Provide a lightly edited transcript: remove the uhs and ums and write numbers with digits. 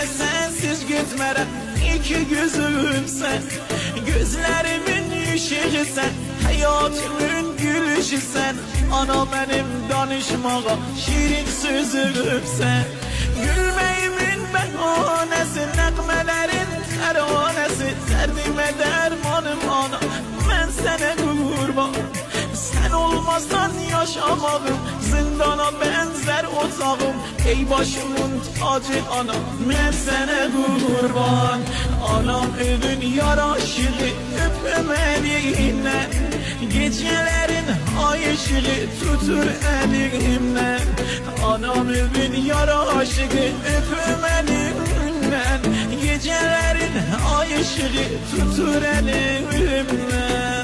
sensiz gitmerem. İki gözüm sen, gözlerimin ışığı sen, hayatımın gülüşü sen. Ana benim danışmağa şirin sözüm sen. Gülmeyimin behanesi, nəğmələrin təranəsi, dərdimə dərmanım ana, mən sənə qurban. Sen olmazsan yaşamağım, zindana benzer otağım. Ey başımın tacı ana, ben sana kurban. Anam övün yaraşığı, öpmeliğine. Gecelerin ay ışığı tutur elimden. Anam övün yaraşığı, öpmeliğine. Gecelerin ay ışığı tutur elimden.